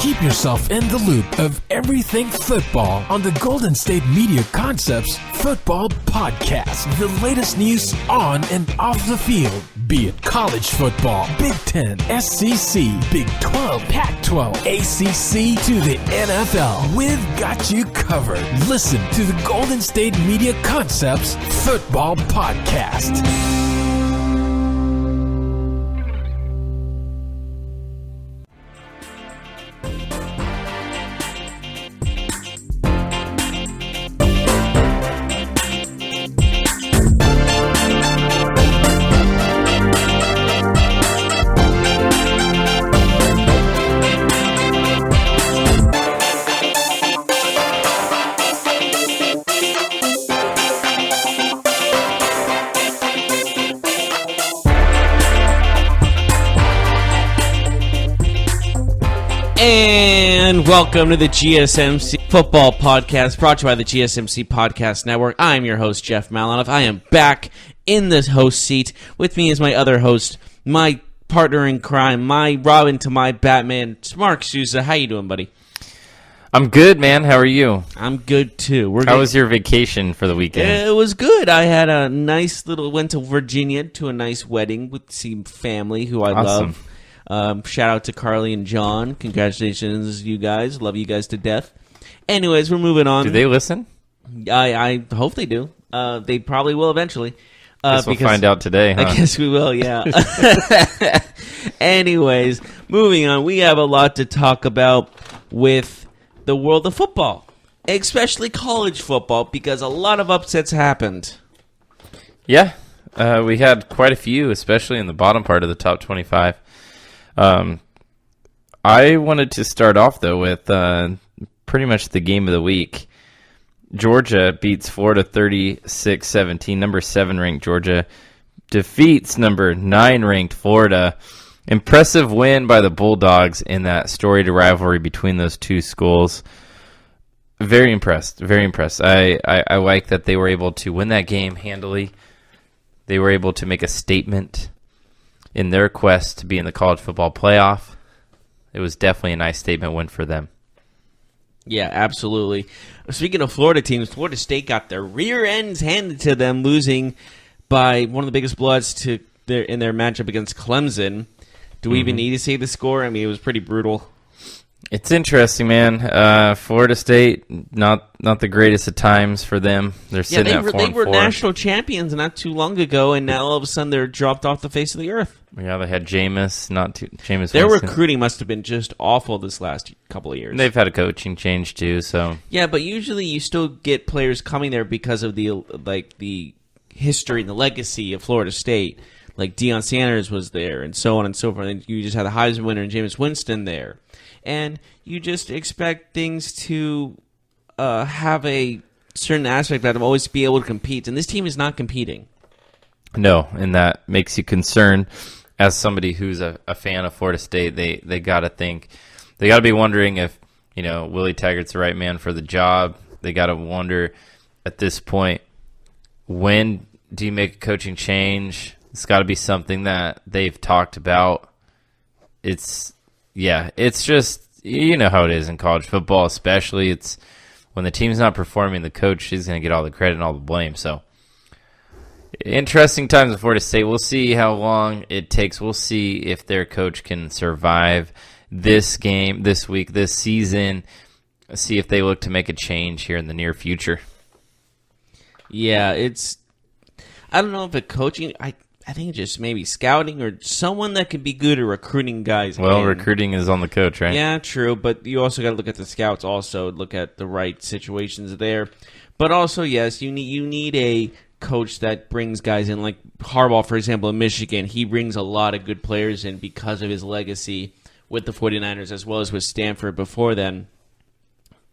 Keep yourself in the loop of everything football on the Golden State Media Concepts Football Podcast. The latest news on and off the field, be it college football, Big Ten, SEC, Big 12, Pac-12, ACC to the NFL. We've got you covered. Listen to the Golden State Media Concepts Football Podcast. And welcome to the GSMC Football Podcast, brought to you by the GSMC Podcast Network. I'm your host, Jeff Malinoff. I am back in this host seat. With me is my other host, my partner in crime, my Robin to my Batman, Marc Souza. How you doing, buddy? I'm good, man. How are you? I'm good, too. How was your vacation for the weekend? It was good. I had a nice went to Virginia to a nice wedding with some family who I love. Shout out to Carly and John. Congratulations, you guys. Love you guys to death. Anyways, we're moving on. Do they listen? I hope they do. They probably will eventually. Guess we'll find out today, huh? I guess we will, yeah. Anyways, moving on. We have a lot to talk about with the world of football, especially college football, because a lot of upsets happened. Yeah, we had quite a few, especially in the bottom part of the top 25. I wanted to start off, though, with pretty much the game of the week. Georgia beats Florida 36-17. Number 7 ranked Georgia defeats number 9 ranked Florida. Impressive win by the Bulldogs in that storied rivalry between those two schools. Very impressed. Very impressed. I like that they were able to win that game handily. They were able to make a statement in their quest to be in the college football playoff. It was definitely a nice statement win for them. Yeah, absolutely. Speaking of Florida teams, Florida State got their rear ends handed to them, losing by one of the biggest bloods in their matchup against Clemson. Do we even need to say the score? I mean, it was pretty brutal. It's interesting, man. Florida State, not the greatest at times for them. They're sitting at 4-4. They were national champions not too long ago, and now all of a sudden they're dropped off the face of the earth. Yeah, they had Jameis. Their Winston. recruiting must have been just awful this last couple of years. They've had a coaching change too, so yeah, but usually you still get players coming there because of the history and the legacy of Florida State. Like Deion Sanders was there, and so on and so forth. And you just had the Heisman winner and Jameis Winston there. And you just expect things to have a certain aspect that will always be able to compete. And this team is not competing. No, and that makes you concerned. As somebody who's a fan of Florida State, they got to think. They got to be wondering if, Willie Taggart's the right man for the job. They got to wonder at this point, when do you make a coaching change? It's got to be something that they've talked about. It's just, you know how it is in college football, especially. It's when the team's not performing, the coach is going to get all the credit and all the blame. So, interesting times in Florida State. We'll see how long it takes. We'll see if their coach can survive this game, this week, this season. See if they look to make a change here in the near future. Yeah, I don't know if coaching, I think just maybe scouting or someone that could be good at recruiting guys. Well, recruiting is on the coach, right? Yeah, true, but you also got to look at the scouts also, look at the right situations there. But also, yes, you need a coach that brings guys in, like Harbaugh, for example, in Michigan. He brings a lot of good players in because of his legacy with the 49ers as well as with Stanford before then.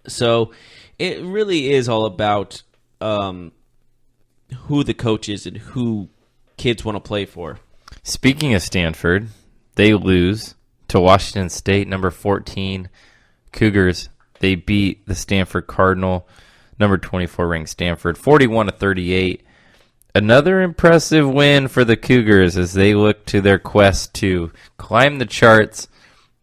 So it really is all about who the coach is and who kids want to play for. Speaking of Stanford, they lose to Washington State, number 14 Cougars. They beat the Stanford Cardinal, number 24 ranked Stanford, 41-38. Another impressive win for the Cougars as they look to their quest to climb the charts,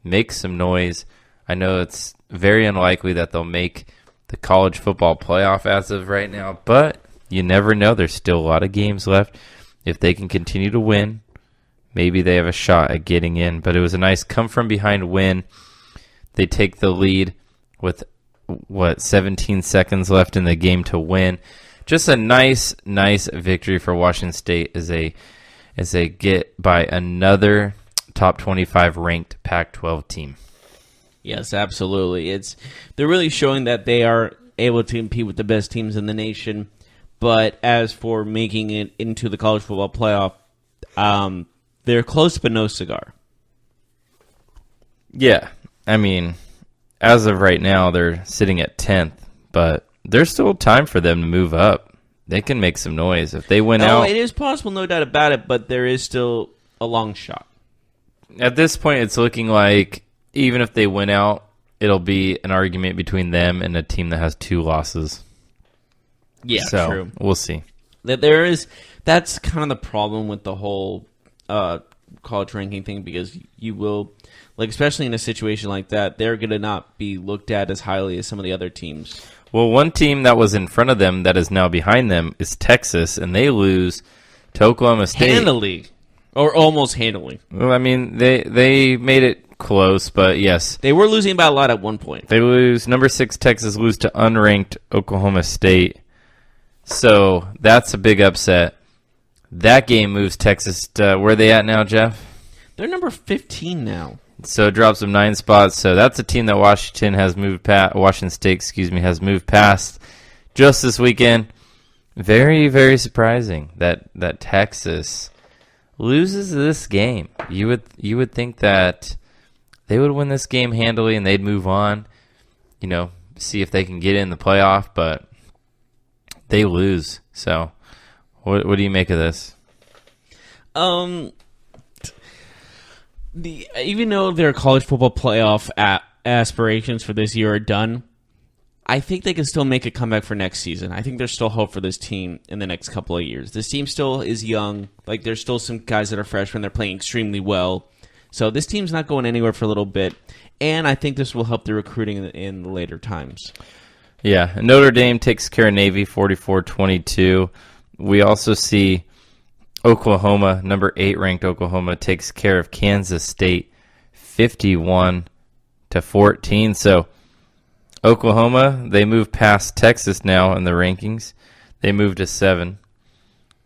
make some noise. I know it's very unlikely that they'll make the college football playoff as of right now, but you never know. There's still a lot of games left. If they can continue to win, maybe they have a shot at getting in. But it was a nice come-from-behind win. They take the lead with, 17 seconds left in the game to win. Just a nice victory for Washington State as they get by another top 25 ranked Pac-12 team. Yes, absolutely. They're really showing that they are able to compete with the best teams in the nation. But as for making it into the college football playoff, they're close but no cigar. Yeah, I mean, as of right now, they're sitting at 10th, but there's still time for them to move up. They can make some noise if they win out. It is possible, no doubt about it, but there is still a long shot. At this point, it's looking like even if they win out, it'll be an argument between them and a team that has 2 losses. Yeah, so, true. We'll see. That's kind of the problem with the whole college ranking thing, because you will, like, especially in a situation like that, they're going to not be looked at as highly as some of the other teams. Well, one team that was in front of them that is now behind them is Texas, and they lose to Oklahoma State. Handily. Or almost handily. Well, I mean, they made it close, but yes. They were losing by a lot at one point. They lose. Number 6 Texas lose to unranked Oklahoma State. So that's a big upset. That game moves Texas to, where are they at now, Jeff? They're number 15 now. So it drops them 9 spots. So that's a team that Washington State, has moved past just this weekend. Very, very surprising that Texas loses this game. You would think that they would win this game handily and they'd move on, see if they can get in the playoff, but they lose. So what do you make of this? Even though their college football playoff aspirations for this year are done, I think they can still make a comeback for next season. I think there's still hope for this team in the next couple of years. This team still is young. Like, there's still some guys that are freshmen. They're playing extremely well. So this team's not going anywhere for a little bit. And I think this will help the recruiting in the later times. Yeah, Notre Dame takes care of Navy 44-22. We also see Oklahoma, number 8 ranked Oklahoma, takes care of Kansas State 51-14. So Oklahoma, they move past Texas now in the rankings. They move to 7.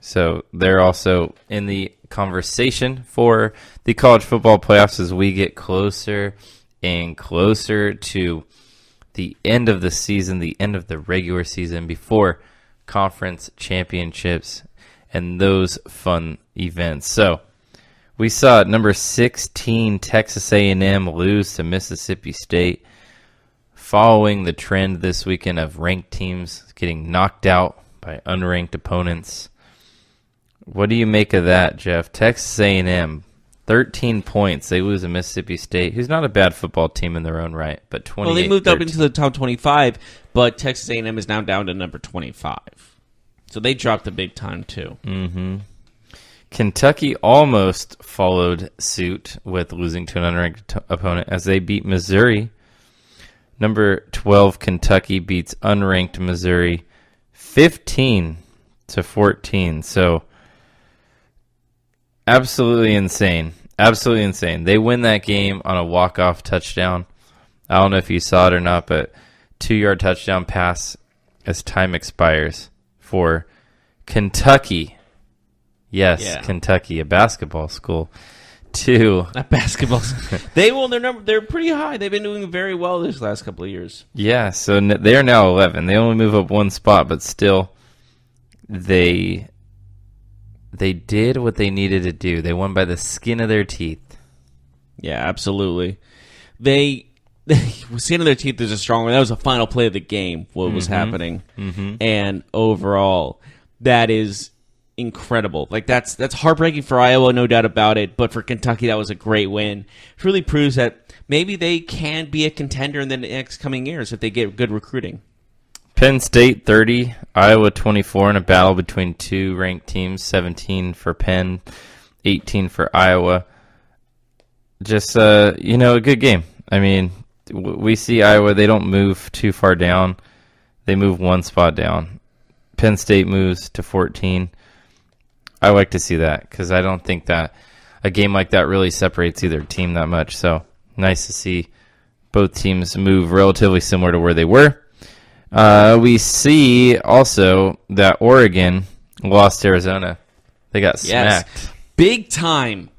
So they're also in the conversation for the college football playoffs as we get closer and closer to the end of the season, the end of the regular season, before conference championships and those fun events. So we saw number 16 Texas A&M lose to Mississippi State, following the trend this weekend of ranked teams getting knocked out by unranked opponents. What do you make of that, Jeff? Texas A&M, 13 points. They lose to Mississippi State, who's not a bad football team in their own right, but 28-13. Well, they moved up into the top 25, but Texas A&M is now down to number 25. So they dropped a big time, too. Mm-hmm. Kentucky almost followed suit with losing to an unranked opponent as they beat Missouri. Number 12 Kentucky beats unranked Missouri 15-14. So absolutely insane. Absolutely insane. They win that game on a walk-off touchdown. I don't know if you saw it or not, but 2-yard touchdown pass as time expires for Kentucky. Yes, yeah. Kentucky, a basketball school. A basketball school. They're pretty high. They've been doing very well this last couple of years. Yeah, so they're now 11. They only move up 1 spot, but still they did what they needed to do. They won by the skin of their teeth. Yeah, absolutely. Skin of their teeth is a strong word. That was the final play of the game, what was happening. Mm-hmm. And overall, that is incredible. Like, that's heartbreaking for Iowa, no doubt about it. But for Kentucky, that was a great win. It really proves that maybe they can be a contender in the next coming years if they get good recruiting. Penn State 30, Iowa 24 in a battle between 2 ranked teams, 17 for Penn, 18 for Iowa. Just, a good game. I mean, we see Iowa, they don't move too far down. They move one spot down. Penn State moves to 14. I like to see that because I don't think that a game like that really separates either team that much. So nice to see both teams move relatively similar to where they were. We see also that Oregon lost to Arizona. They got smacked. Yes. Big time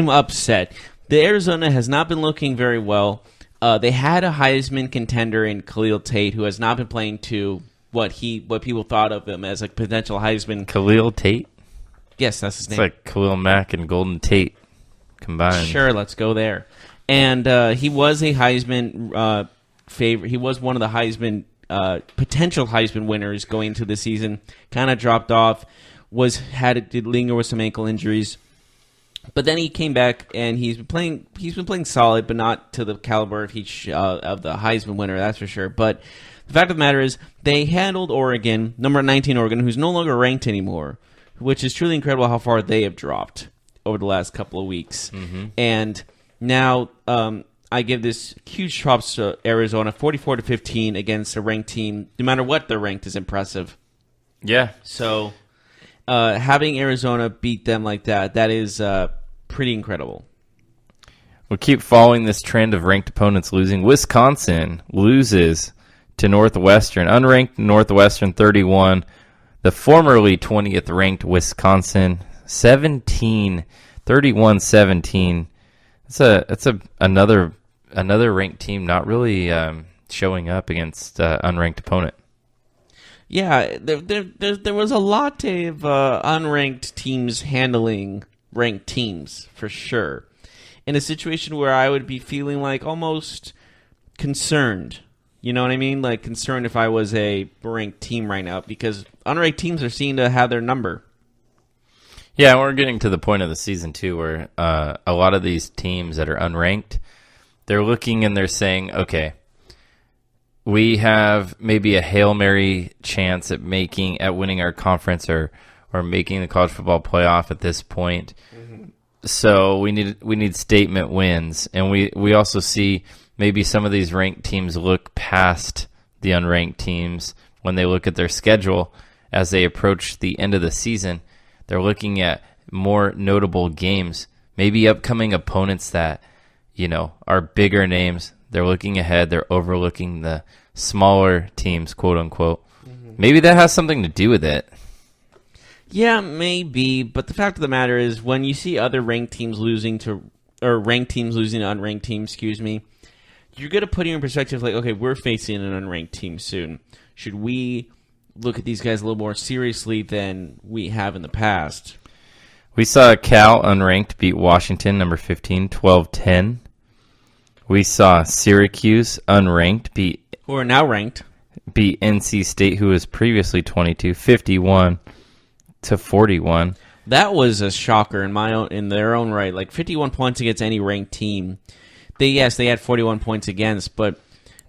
upset. The Arizona has not been looking very well. They had a Heisman contender in Khalil Tate, who has not been playing to what people thought of him as a potential Heisman. Khalil Tate? Yes, that's his name. It's like Khalil Mack and Golden Tate combined. Sure, let's go there. And he was a Heisman favorite. He was one of the Heisman potential Heisman winners going into the season. Kind of dropped off. Did linger with some ankle injuries. But then he came back and he's been playing solid, but not to the caliber of the Heisman winner, that's for sure. But the fact of the matter is, they handled Oregon, number 19 Oregon, who's no longer ranked anymore, which is truly incredible how far they have dropped over the last couple of weeks. Mm-hmm. And now I give this huge props to Arizona, 44-15 against a ranked team. No matter what they're ranked is impressive. Yeah. So having Arizona beat them like that is pretty incredible. We'll keep following this trend of ranked opponents losing. Wisconsin loses to Northwestern. Unranked Northwestern 31. The formerly 20th ranked Wisconsin 31-17. It's another ranked team not really showing up against unranked opponent. Yeah, there was a lot of unranked teams handling ranked teams, for sure. In a situation where I would be feeling like almost concerned. You know what I mean? Like concerned if I was a ranked team right now, because unranked teams are seen to have their number. Yeah, we're getting to the point of the season, too, where a lot of these teams that are unranked, they're looking and they're saying, okay, we have maybe a Hail Mary chance at winning our conference or making the college football playoff at this point. Mm-hmm. So we need statement wins. And we also see maybe some of these ranked teams look past the unranked teams when they look at their schedule as they approach the end of the season. They're looking at more notable games, maybe upcoming opponents that, are bigger names. They're looking ahead. They're overlooking the smaller teams, quote unquote. Mm-hmm. Maybe that has something to do with it. Yeah, maybe. But the fact of the matter is, when you see other ranked teams losing to unranked teams, you're going to put it in perspective like, okay, we're facing an unranked team soon. Should we look at these guys a little more seriously than we have in the past? We saw Cal unranked beat Washington, number 15, 12-10. We saw Syracuse unranked who are now ranked, beat NC State, who was previously 22, 51-41. That was a shocker in their own right. Like 51 points against any ranked team. They had 41 points against, but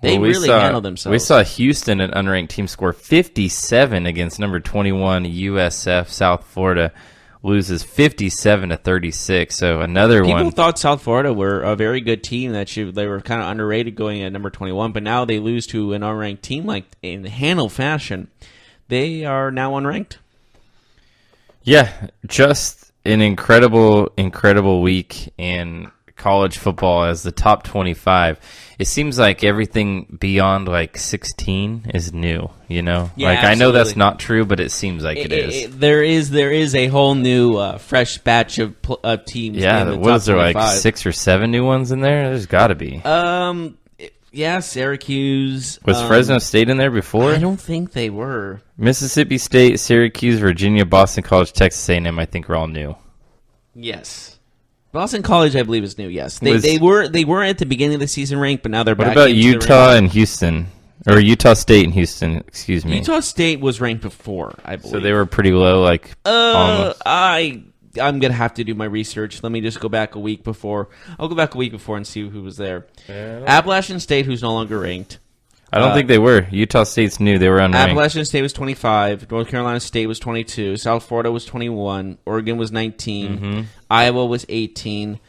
they really handled themselves. We saw Houston, an unranked team, score 57 against number 21 USF South Florida. Loses 57-36. So another one. People thought South Florida were a very good team. They were kind of underrated going at number 21, but now they lose to an unranked team like in handle fashion. They are now unranked. Yeah, just an incredible week in college football as the top 25. It seems like everything beyond like 16 is new, Yeah, like I know that's not true, but it seems like it is. There is a whole new fresh batch of teams. Yeah, in the what top is there 25. like 6 or 7 new ones in there? There's got to be. Yeah, Syracuse. Was Fresno State in there before? I don't think they were. Mississippi State, Syracuse, Virginia, Boston College, Texas A&M. I think are all new. Yes. Boston College, I believe, is new. Yes, they were at the beginning of the season ranked, but now they're back. What about Utah and Houston, or Utah State and Houston? Excuse me. Utah State was ranked before, I believe. So they were pretty low, like. Almost. I'm gonna have to do my research. Let me just go back a week before. I'll go back a week before and see who was there. Appalachian State, who's no longer ranked. I don't think they were. Utah State's new. They were unranked. Appalachian State was 25. North Carolina State was 22. South Florida was 21. Oregon was 19. Mm-hmm. Iowa was 18.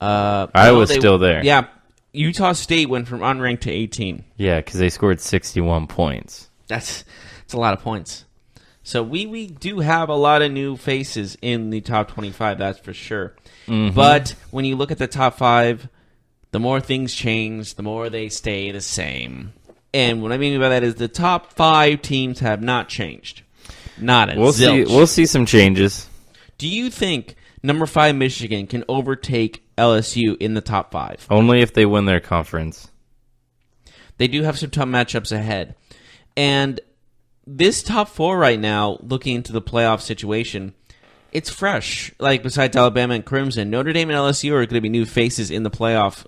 Iowa's still there. Yeah. Utah State went from unranked to 18. Yeah, because they scored 61 points. That's a lot of points. So we do have a lot of new faces in the top 25, that's for sure. Mm-hmm. But when you look at the top 5, the more things change, the more they stay the same. And what I mean by that is the top 5 teams have not changed. Not a zilch. We'll see some changes. Do you think number 5 Michigan can overtake LSU in the top 5? Only if they win their conference. They do have some tough matchups ahead. And this top 4 right now, looking into the playoff situation, it's fresh. Like, besides Alabama and Crimson, Notre Dame and LSU are going to be new faces in the playoff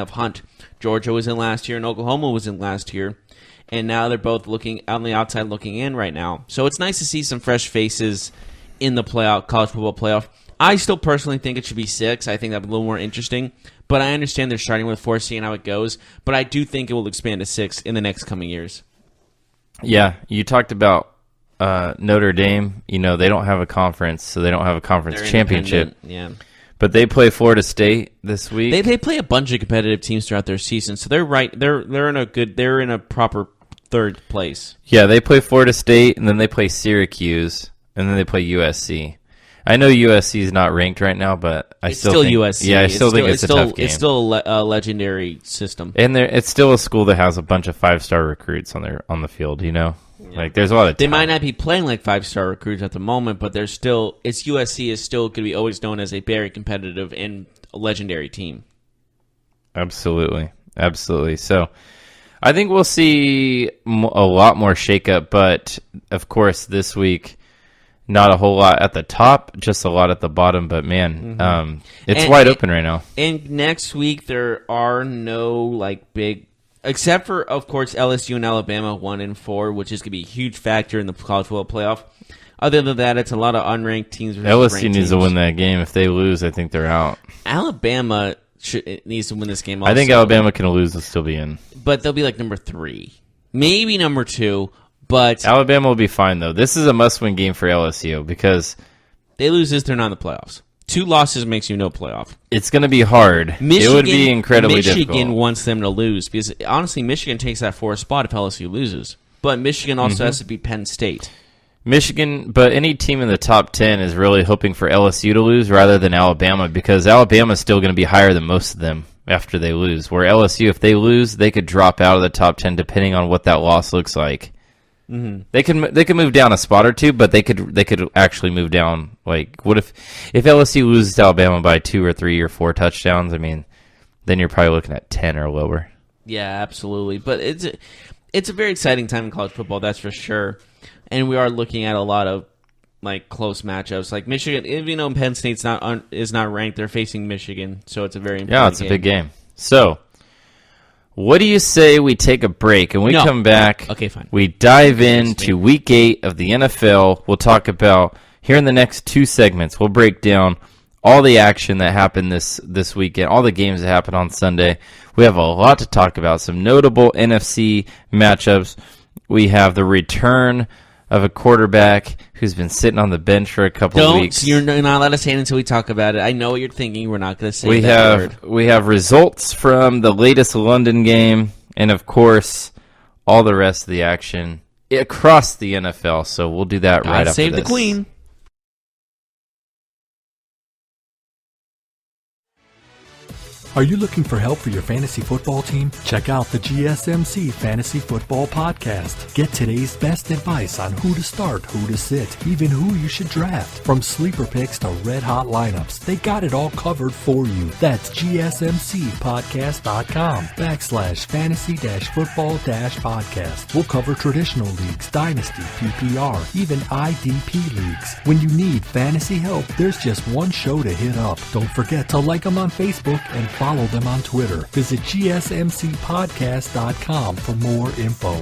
hunt. Georgia was in last year, and Oklahoma was in last year, and now they're both looking on the outside looking in right now. So it's nice to see some fresh faces in the college football playoff. I still personally think it should be 6. I think that'd be a little more interesting, but I understand they're starting with 4, seeing how it goes, but I do think it will expand to 6 in the next coming years. Yeah, you talked about Notre Dame. You know, they don't have a conference, so they don't have a conference championship. Yeah. But they play Florida State this week. They play a bunch of competitive teams throughout their season, so they're right. They're in a proper 3rd place. Yeah, they play Florida State, and then they play Syracuse, and then they play USC. I know USC is not ranked right now, but I still think USC. Yeah, I still think it's a tough game. It's still a legendary system, and it's still a school that has a bunch of 5-star recruits on the field. You know, like there's a lot of. They might not be playing like 5-star recruits at the moment, but they're still. USC is still going to be always known as a very competitive and legendary team. Absolutely. So, I think we'll see a lot more shakeup, but of course this week. Not a whole lot at the top, just a lot at the bottom. But, man, it's wide open right now. And next week there are no, big... Except for, of course, LSU and Alabama 1 and 4, which is going to be a huge factor in the college football playoff. Other than that, it's a lot of unranked teams versus LSU needs to win that game. If they lose, I think they're out. Alabama needs to win this game also. I think Alabama can lose and still be in. But they'll be number 3. Maybe number 2. But Alabama will be fine, though. This is a must-win game for LSU because they lose this, they're not in the playoffs. 2 losses makes you no playoff. It's going to be hard. It would be incredibly difficult. Michigan wants them to lose because, honestly, Michigan takes that 4th spot if LSU loses. But Michigan also has to beat Penn State. But any team in the top 10 is really hoping for LSU to lose rather than Alabama because Alabama is still going to be higher than most of them after they lose. Where LSU, if they lose, they could drop out of the top 10 depending on what that loss looks like. Mm-hmm. They can move down a spot or 2, but they could actually move down. What if LSU loses to Alabama by 2 or 3 or 4 touchdowns? I mean, then you're probably looking at 10 or lower. Yeah, absolutely. But it's a very exciting time in college football, that's for sure. And we are looking at a lot of close matchups. Like Michigan, even though Penn State's is not ranked, they're facing Michigan, so it's a very important game. It's a big game. So. What do you say we take a break and we come back? Okay, fine. We dive into Week 8 of the NFL. We'll talk about, here in the next 2 segments, we'll break down all the action that happened this weekend, all the games that happened on Sunday. We have a lot to talk about, some notable NFC matchups. We have the return of a quarterback who's been sitting on the bench for a couple of weeks. You're not allowed to say it until we talk about it. I know what you're thinking. We're not going to say that word. We have results from the latest London game, and of course, all the rest of the action across the NFL. So we'll do that right after this. Save the Queen. Are you looking for help for your fantasy football team? Check out the GSMC Fantasy Football Podcast. Get today's best advice on who to start, who to sit, even who you should draft. From sleeper picks to red-hot lineups, they got it all covered for you. That's gsmcpodcast.com/fantasy-football-podcast. We'll cover traditional leagues, dynasty, PPR, even IDP leagues. When you need fantasy help, there's just one show to hit up. Don't forget to like them on Facebook and follow them on Twitter. Visit gsmcpodcast.com for more info.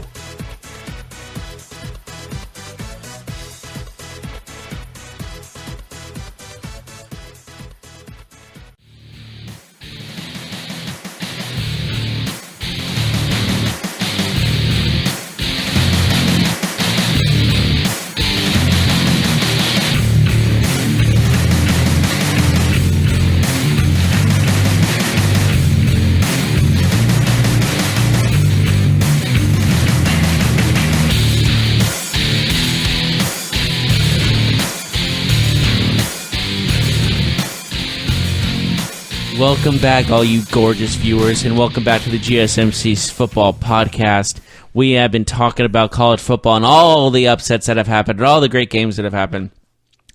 Welcome back, all you gorgeous viewers, and welcome back to the GSMC Football Podcast. We have been talking about college football and all the upsets that have happened and all the great games that have happened,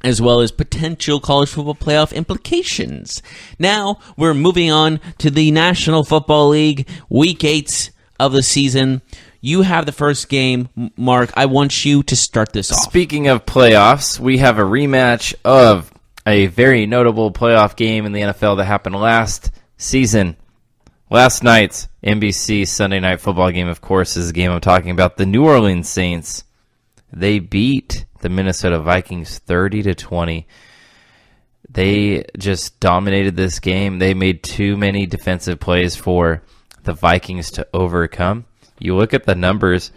as well as potential college football playoff implications. Now, we're moving on to the National Football League, Week 8 of the season. You have the first game, Mark. I want you to start this off. Speaking of playoffs, we have a rematch of a very notable playoff game in the NFL that happened last season. Last night's NBC Sunday Night Football game, of course, is the game I'm talking about. The New Orleans Saints, they beat the Minnesota Vikings 30-20. They just dominated this game. They made too many defensive plays for the Vikings to overcome. You look at the numbers,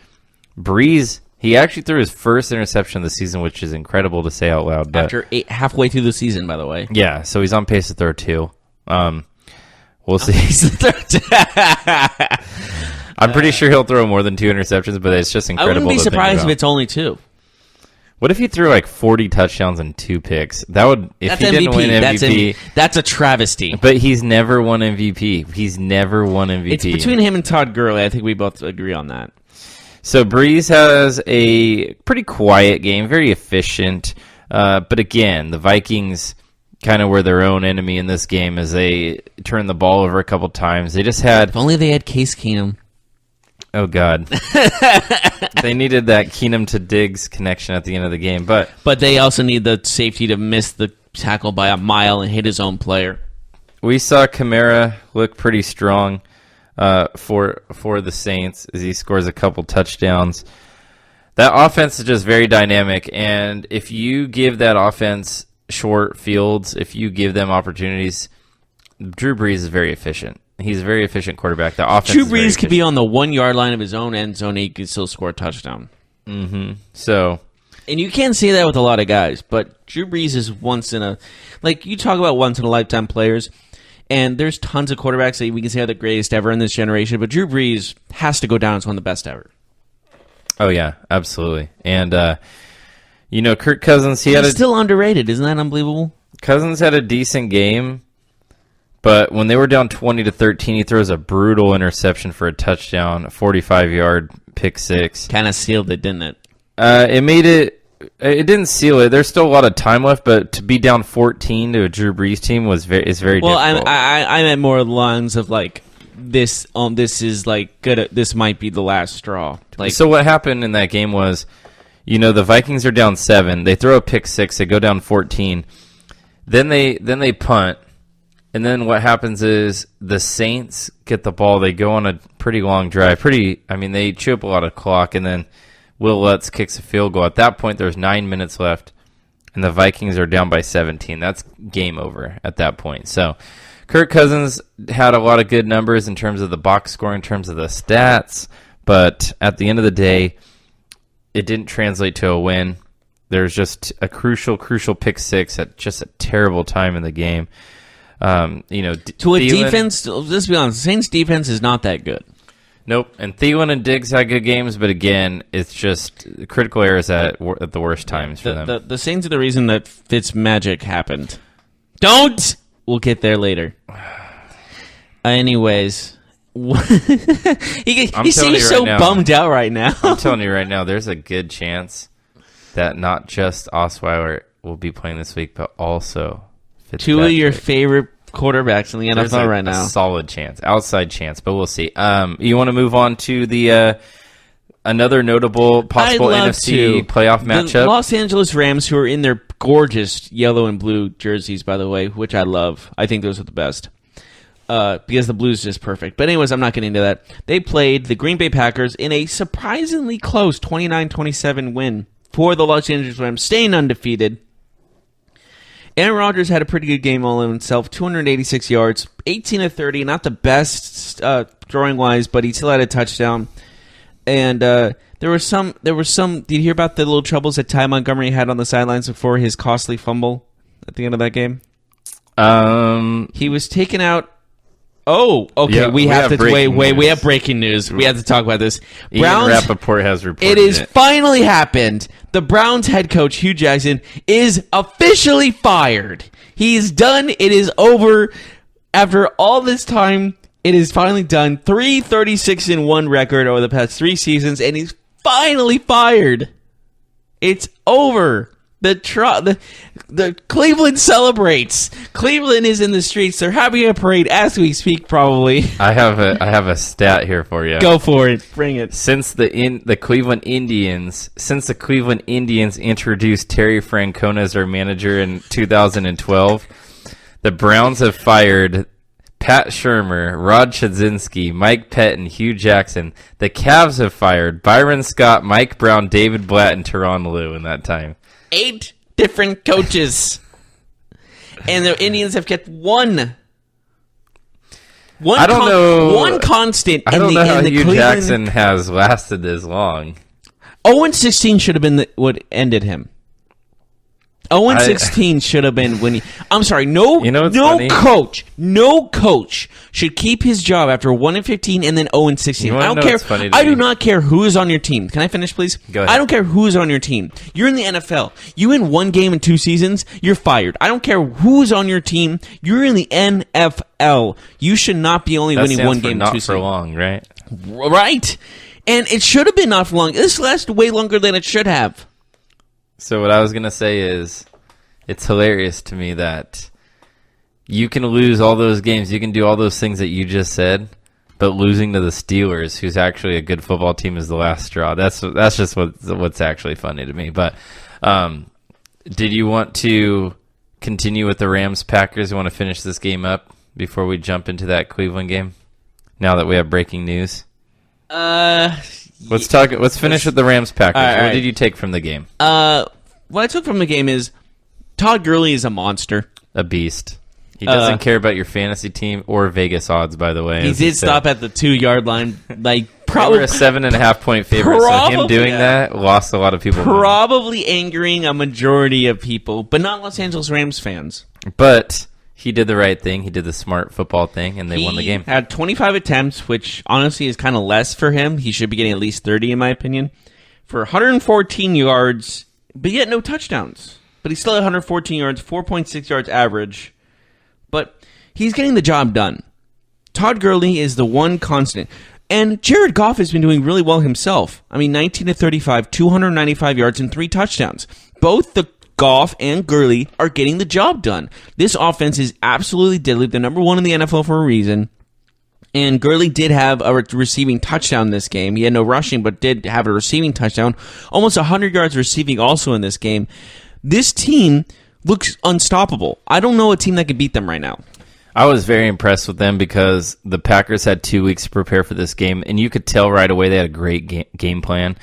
Breeze, he actually threw his first interception of the season, which is incredible to say out loud. But after halfway through the season, by the way. Yeah, so he's on pace to throw 2. We'll see. I'm pretty sure he'll throw more than 2 interceptions, but it's just incredible. I wouldn't be surprised if it's only 2. What if he threw like 40 touchdowns and 2 picks? That would, if That's he didn't MVP. win MVP. That's a travesty. But he's never won MVP. He's never won MVP. It's between him and Todd Gurley. I think we both agree on that. So Breeze has a pretty quiet game, very efficient. But again, the Vikings kind of were their own enemy in this game as they turned the ball over a couple times. They just had... If only they had Case Keenum. Oh, God. They needed that Keenum to Diggs connection at the end of the game. But they also need the safety to miss the tackle by a mile and hit his own player. we saw Kamara look pretty strong for the Saints as he scores a couple touchdowns. That offense is just very dynamic, and if you give that offense short fields, if you give them opportunities, Drew Brees is very efficient. He's a very efficient quarterback. The offense Drew Brees could be on the 1 yard line of his own end zone and he could still score a touchdown. Mm-hmm. So, and you can't say that with a lot of guys, but Drew Brees is once in a, like you talk about once in a lifetime players, and there's tons of quarterbacks that we can say are the greatest ever in this generation, but Drew Brees has to go down as one of the best ever. Oh yeah, absolutely. And Kirk Cousins, he's still underrated. Isn't that unbelievable? Cousins had a decent game, but when they were down 20-13, he throws a brutal interception for a touchdown, a 45-yard pick six. Kind of sealed it, didn't it? It didn't seal it. There's still a lot of time left, but to be down 14 to a Drew Brees team is very difficult. Well, I meant more lines of like this. This is like good. This might be the last straw. Like, so what happened in that game was, the Vikings are down 7. They throw a pick six. They go down 14. Then they punt. And then what happens is the Saints get the ball. They go on a pretty long drive. They chew up a lot of clock, and then Will Lutz kicks a field goal. At that point, there's 9 minutes left, and the Vikings are down by 17. That's game over at that point. So Kirk Cousins had a lot of good numbers in terms of the box score, in terms of the stats, but at the end of the day, it didn't translate to a win. There's just a crucial pick six at just a terrible time in the game. To a defense, let's be honest, the Saints' defense is not that good. Nope, and Thielen and Diggs had good games, but again, it's just critical errors at the worst times for them. The Saints are the reason that Fitzmagic happened. We'll get there later. Anyways, he seems so bummed out right now. I'm telling you right now, there's a good chance that not just Osweiler will be playing this week, but also Fitzpatrick. Two of your favorite quarterbacks in the NFL right now. A solid chance, outside chance, but we'll see. You want to move on to the another notable possible NFC playoff matchup? The Los Angeles Rams, who are in their gorgeous yellow and blue jerseys, by the way, which I love. I think those are the best. Because the blue is just perfect. But anyways, I'm not getting into that. They played the Green Bay Packers in a surprisingly close 29-27 win for the Los Angeles Rams, staying undefeated. Aaron Rodgers had a pretty good game all in himself, 286 yards, 18 of 30, not the best throwing-wise, but he still had a touchdown. And there was some. Did you hear about the little troubles that Ty Montgomery had on the sidelines before his costly fumble at the end of that game? He was taken out. Oh, okay. Yeah, we have breaking news. We have to talk about this. Ian Rappaport has reported it. It is finally happened. The Browns head coach, Hugh Jackson, is officially fired. He is done. It is over. After all this time, it is finally done. 3-36-1 record over the past 3 seasons, and he's finally fired. It's over. The Cleveland celebrates. Cleveland is in the streets. They're having a parade as we speak, probably. I have a stat here for you. Go for it. Bring it. Since the Cleveland Indians introduced Terry Francona as their manager in 2012, the Browns have fired Pat Shurmur, Rod Chudzinski, Mike Pett, and Hugh Jackson. The Cavs have fired Byron Scott, Mike Brown, David Blatt, and Tyronn Lue in that time. 8 different coaches. And the Indians have kept one I don't know. One constant I don't know how Hugh Cleveland... Jackson has lasted this long. 0-16 should have been what ended him. 0-16 should have been when he... I'm sorry, no coach should keep his job after 1-15 and then 0-16. I don't care. I do not care who is on your team. Can I finish, please? Go ahead. I don't care who is on your team. You're in the NFL. You win 1 game in 2 seasons, you're fired. I don't care who is on your team. You're in the NFL. You should not be only winning 1 game in 2 seasons. Not for long, right? Right. And it should have been not for long. This lasted way longer than it should have. So what I was going to say is, it's hilarious to me that you can lose all those games, you can do all those things that you just said, but losing to the Steelers, who's actually a good football team, is the last straw. That's just what's actually funny to me. But did you want to continue with the Rams-Packers? You want to finish this game up before we jump into that Cleveland game? Now that we have breaking news? Let's finish with the Rams-Packers. What did you take from the game? What I took from the game is Todd Gurley is a monster. A beast. He doesn't care about your fantasy team or Vegas odds, by the way. He did stop at the 2-yard line. Probably a 7.5 point favorite. So him doing that lost a lot of people. Probably angering a majority of people, but not Los Angeles Rams fans. But he did the right thing. He did the smart football thing, and they won the game. He had 25 attempts, which honestly is kind of less for him. He should be getting at least 30, in my opinion, for 114 yards, but yet no touchdowns. But he still had 114 yards, 4.6 yards average. But he's getting the job done. Todd Gurley is the one constant. And Jared Goff has been doing really well himself. I mean, 19-35, 295 yards, and 3 touchdowns. Both the Goff and Gurley are getting the job done. This offense is absolutely deadly. They're number 1 in the NFL for a reason. And Gurley did have a receiving touchdown this game. He had no rushing, but did have a receiving touchdown. Almost 100 yards receiving also in this game. This team looks unstoppable. I don't know a team that could beat them right now. I was very impressed with them because the Packers had 2 weeks to prepare for this game, and you could tell right away they had a great game plan.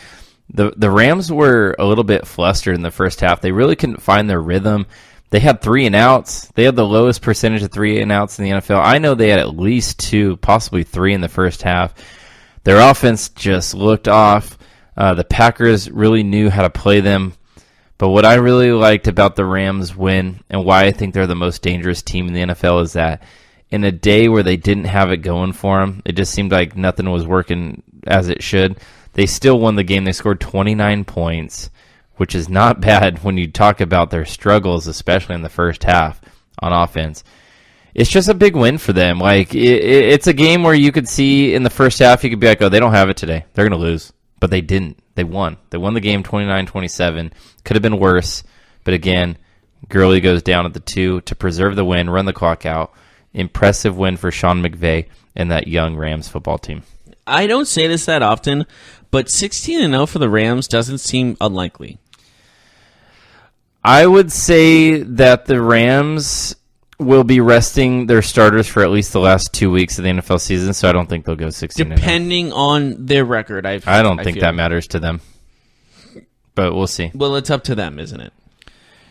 The Rams were a little bit flustered in the first half. They really couldn't find their rhythm. They had 3 and outs. They had the lowest percentage of 3 and outs in the NFL. I know they had at least 2, possibly 3 in the first half. Their offense just looked off. The Packers really knew how to play them. But what I really liked about the Rams win and why I think they're the most dangerous team in the NFL is that in a day where they didn't have it going for them, it just seemed like nothing was working as it should, they still won the game. They scored 29 points, which is not bad when you talk about their struggles, especially in the first half on offense. It's just a big win for them. Like it's a game where you could see in the first half, you could be like, oh, they don't have it today. They're going to lose. But they didn't. They won. They won the game 29-27. Could have been worse. But again, Gurley goes down at the 2 to preserve the win, run the clock out. Impressive win for Sean McVay and that young Rams football team. I don't say this that often, but 16-0 for the Rams doesn't seem unlikely. I would say that the Rams will be resting their starters for at least the last 2 weeks of the NFL season, so I don't think they'll go 16-0. Depending on their record, I don't think that matters to them, but we'll see. Well, it's up to them, isn't it?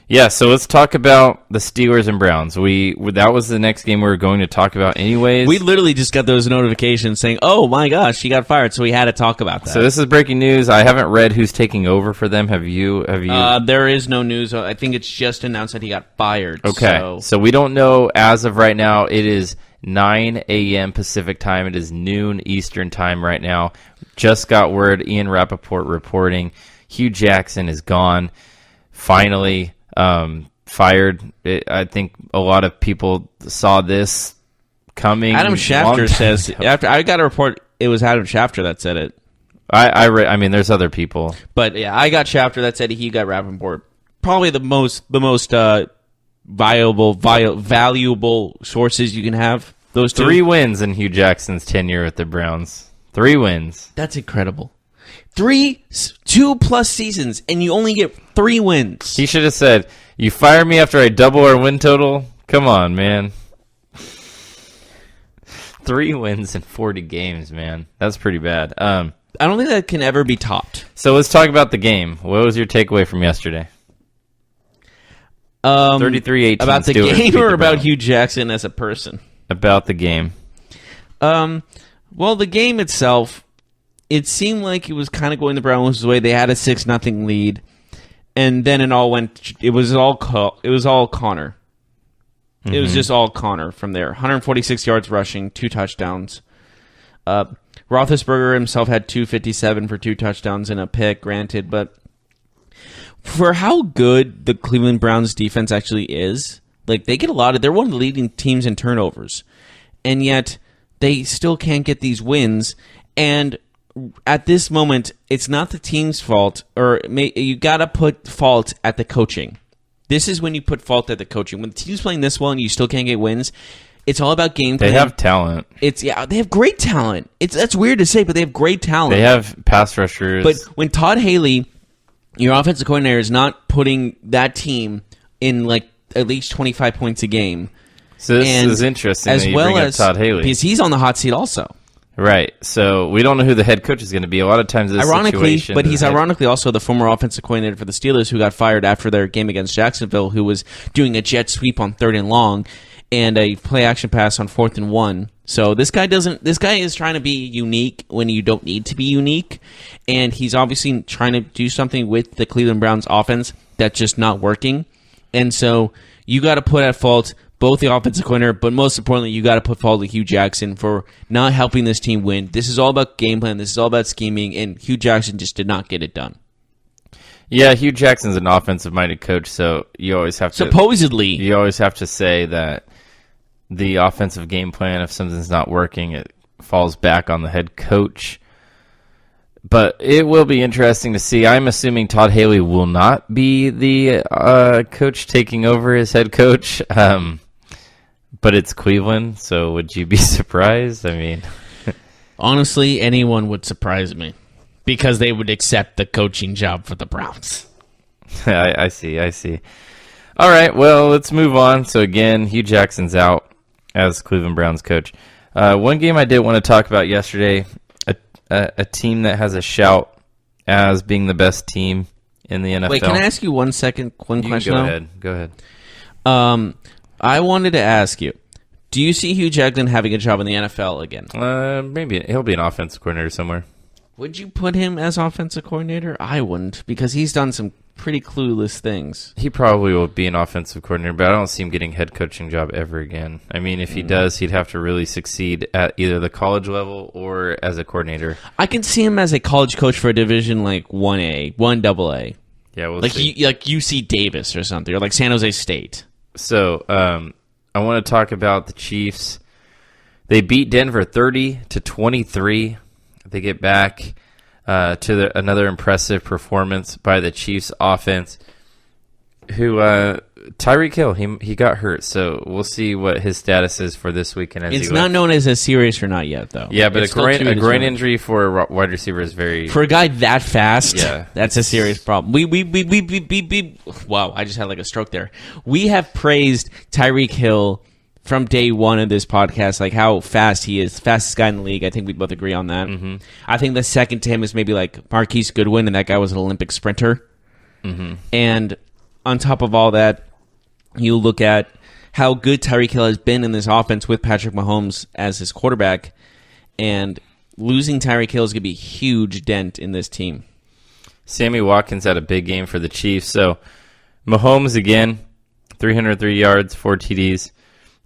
Yeah, so let's talk about the Steelers and Browns. That was the next game we were going to talk about anyways. We literally just got those notifications saying, oh my gosh, she got fired, so we had to talk about that. So this is breaking news. I haven't read who's taking over for them. Have you? There is no news. I think it's just announced that he got fired. Okay, so we don't know as of right now. It is 9 a.m. Pacific time. It is noon Eastern time right now. Just got word, Ian Rappaport reporting, Hugh Jackson is gone. Finally. Fired. I think a lot of people saw this coming. Adam long Schefter time says ago. after I got a report, it was Adam Schefter that said it. I mean, there's other people. But yeah, I got Schefter that said he got Rappaport. Probably the most valuable sources you can have. Those two. 3 wins in Hugh Jackson's tenure with the Browns. 3 wins. That's incredible. 2+ seasons, and you only get 3 wins. He should have said, "You fire me after I double our win total." Come on, man. 3 wins in 40 games, man. That's pretty bad. I don't think that can ever be topped. So let's talk about the game. What was your takeaway from yesterday? 33-18 about the Steelers game beat or the about Browns. Hugh Jackson as a person? About the game. Well, the game itself, it seemed like it was kind of going the Browns' way. They had a 6-0 lead, and then it all went. It was all Connor. It was just all Connor from there. 146 yards rushing, 2 touchdowns. Roethlisberger himself had 257 for 2 touchdowns and a pick, granted, but for how good the Cleveland Browns defense actually is, like they get a lot of. They're one of the leading teams in turnovers, and yet they still can't get these wins. And at this moment, it's not the team's fault, or you got to put fault at the coaching. This is when you put fault at the coaching. When the team's playing this well and you still can't get wins, it's all about game plan. They have talent. They have great talent. That's weird to say, but they have great talent. They have pass rushers. But when Todd Haley, your offensive coordinator, is not putting that team in like at least 25 points a game. So this is interesting as that you well bring up as Todd Haley. because he's on the hot seat also. Right. So we don't know who the head coach is going to be. A lot of times this Ironically, situation... but he's ironically also the former offensive coordinator for the Steelers who got fired after their game against Jacksonville, who was doing a jet sweep on 3rd and long and a play action pass on 4th and 1. So this guy is trying to be unique when you don't need to be unique, and he's obviously trying to do something with the Cleveland Browns offense that's just not working. And so you got to put at fault both the offensive coordinator, but most importantly, you got to put fault to Hugh Jackson for not helping this team win. This is all about game plan. This is all about scheming, and Hugh Jackson just did not get it done. Yeah, Hugh Jackson's an offensive-minded coach, so you always have to say that the offensive game plan, if something's not working, it falls back on the head coach. But it will be interesting to see. I'm assuming Todd Haley will not be the coach taking over as head coach. But it's Cleveland, so would you be surprised? I mean, honestly, anyone would surprise me because they would accept the coaching job for the Browns. I see. All right, well, let's move on. So again, Hugh Jackson's out as Cleveland Browns coach. One game I did want to talk about yesterday, a team that has a shout as being the best team in the NFL. Wait, can I ask you one question? Go ahead. I wanted to ask you, do you see Hugh Jackson having a job in the NFL again? Maybe he'll be an offensive coordinator somewhere. Would you put him as offensive coordinator? I wouldn't, because he's done some pretty clueless things. He probably will be an offensive coordinator, but I don't see him getting head coaching job ever again. I mean, if he does, he'd have to really succeed at either the college level or as a coordinator. I can see him as a college coach for a division like 1A, 1AA. Yeah, we'll like see. Like UC Davis or something, or like San Jose State. So, I want to talk about the Chiefs. They beat Denver 30-23. They get back to another impressive performance by the Chiefs offense, who Tyreek Hill, he got hurt, so we'll see what his status is for this weekend. It's not known as serious or not yet, though. Yeah, but a groin injury for a wide receiver is very... For a guy that fast, yeah, that's a serious problem. Wow, I just had like a stroke there. We have praised Tyreek Hill from day one of this podcast, like how fast he is, fastest guy in the league. I think we both agree on that. Mm-hmm. I think the second to him is maybe like Marquise Goodwin, and that guy was an Olympic sprinter. Mm-hmm. And on top of all that, you look at how good Tyreek Hill has been in this offense with Patrick Mahomes as his quarterback, and losing Tyreek Hill is going to be a huge dent in this team. Sammy Watkins had a big game for the Chiefs. So Mahomes again, 303 yards, 4 TDs.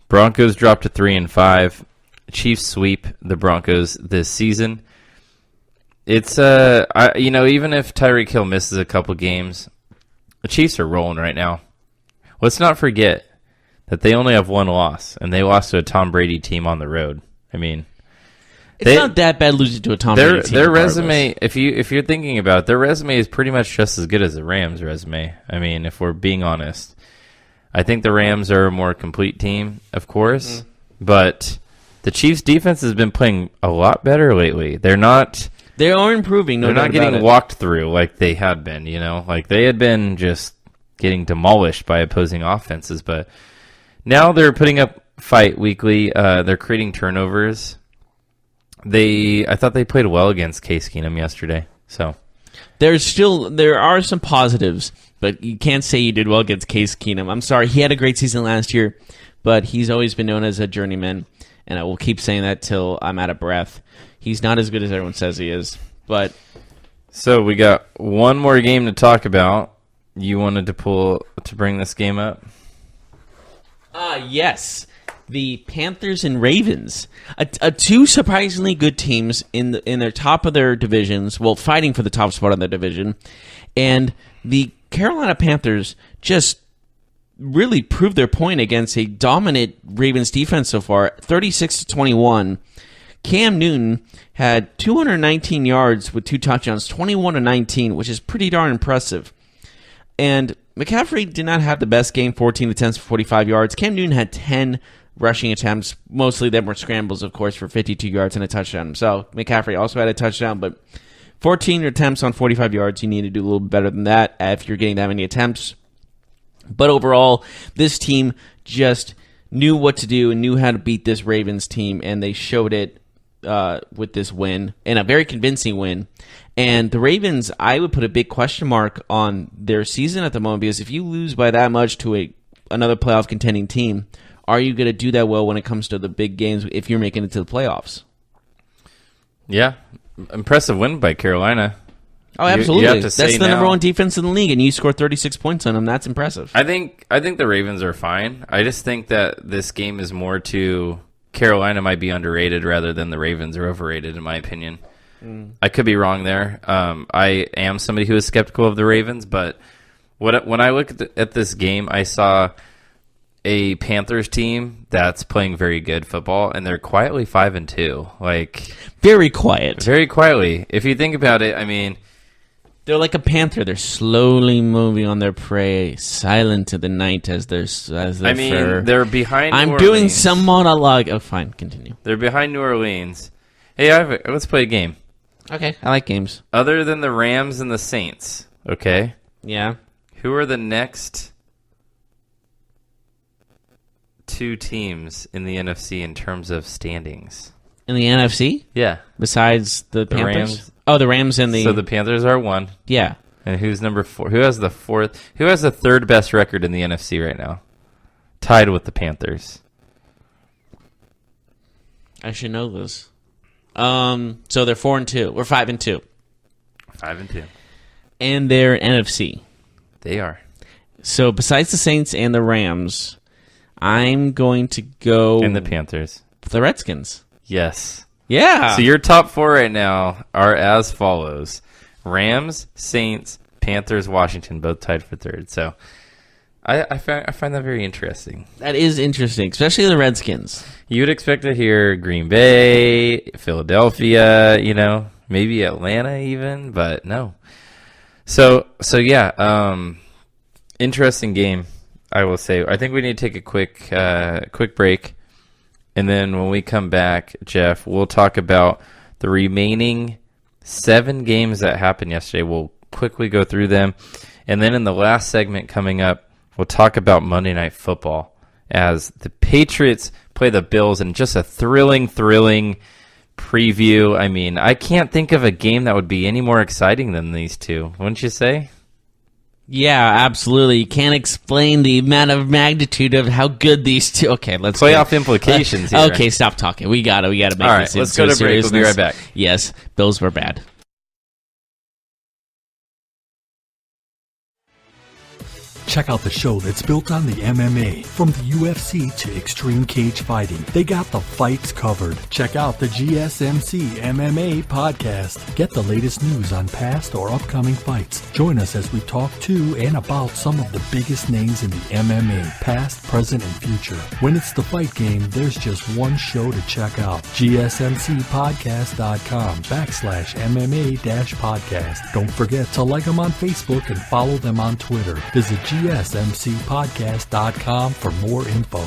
Broncos dropped to 3-5. Chiefs sweep the Broncos this season. It's even if Tyreek Hill misses a couple games, the Chiefs are rolling right now. Let's not forget that they only have one loss, and they lost to a Tom Brady team on the road. I mean, it's not that bad losing to a Tom Brady team. Their resume, if you're thinking about it, their resume is pretty much just as good as the Rams' resume. I mean, if we're being honest, I think the Rams are a more complete team, of course, but the Chiefs' defense has been playing a lot better lately. They are improving. They're not getting walked through like they had been. Like they had been just getting demolished by opposing offenses, but now they're putting up fight weekly. They're creating turnovers. I thought they played well against Case Keenum yesterday. So there are some positives, but you can't say you did well against Case Keenum. I'm sorry, he had a great season last year, but he's always been known as a journeyman, and I will keep saying that till I'm out of breath. He's not as good as everyone says he is, but so we got one more game to talk about. You wanted to bring this game up? Yes. The Panthers and Ravens, two surprisingly good teams in their top of their divisions, well, fighting for the top spot in their division, and the Carolina Panthers just really proved their point against a dominant Ravens defense so far, 36-21. Cam Newton had 219 yards with 2 touchdowns, 21-19, which is pretty darn impressive. And McCaffrey did not have the best game, 14 attempts for 45 yards. Cam Newton had 10 rushing attempts. Mostly them were scrambles, of course, for 52 yards and a touchdown himself. McCaffrey also had a touchdown, but 14 attempts on 45 yards. You need to do a little better than that if you're getting that many attempts. But overall, this team just knew what to do and knew how to beat this Ravens team, and they showed it with this win, and a very convincing win. And the Ravens, I would put a big question mark on their season at the moment, because if you lose by that much to another playoff contending team, are you going to do that well when it comes to the big games if you're making it to the playoffs? Yeah. Impressive win by Carolina. Oh, absolutely. That's the number one defense in the league, and you scored 36 points on them. That's impressive. I think the Ravens are fine. I just think that this game is more to Carolina might be underrated rather than the Ravens are overrated, in my opinion. I could be wrong there. I am somebody who is skeptical of the Ravens, but when I look at this game, I saw a Panthers team that's playing very good football, and they're quietly 5-2. Like very quiet, very quietly. If you think about it, I mean, they're like a panther. They're slowly moving on their prey, silent to the night as their fur. They're behind. I'm New doing Orleans. some monologue. Oh, fine, continue. They're behind New Orleans. Hey, let's play a game. Okay, I like games. Other than the Rams and the Saints, okay? Yeah. Who are the next 2 teams in the NFC in terms of standings? In the NFC? Yeah. Besides the Panthers? Rams. Oh, the Rams and the... So the Panthers are 1. Yeah. And who's number 4? Who has the 4th? Who has the 3rd best record in the NFC right now? Tied with the Panthers. I should know this. So they're 4-2. We're 5-2. 5-2. And they're NFC. They are. So besides the Saints and the Rams, I'm going to go... And the Panthers. The Redskins. Yes. Yeah. So your top 4 right now are as follows. Rams, Saints, Panthers, Washington, both tied for 3rd. So I find that very interesting. That is interesting, especially the Redskins. You would expect to hear Green Bay, Philadelphia, maybe Atlanta even, but no. So yeah, interesting game, I will say. I think we need to take a quick break, and then when we come back, Jeff, we'll talk about the remaining 7 games that happened yesterday. We'll quickly go through them, and then in the last segment coming up, we'll talk about Monday Night Football as the Patriots play the Bills in just a thrilling preview. I mean, I can't think of a game that would be any more exciting than these two, wouldn't you say? Yeah, absolutely. You can't explain the amount of magnitude of how good these two... Okay, let's... Playoff implications here. Okay, stop talking. We gotta make this... All right, let's go to break. We'll be right back. Yes, Bills were bad. Check out the show that's built on the MMA. From the UFC to extreme cage fighting, they got the fights covered. Check out the GSMC MMA podcast. Get the latest news on past or upcoming fights. Join us as we talk to and about some of the biggest names in the MMA, past, present, and future. When it's the fight game, there's just one show to check out. GSMCpodcast.com/MMA-podcast. Don't forget to like them on Facebook and follow them on Twitter. Visit GSMCpodcast.com for more info.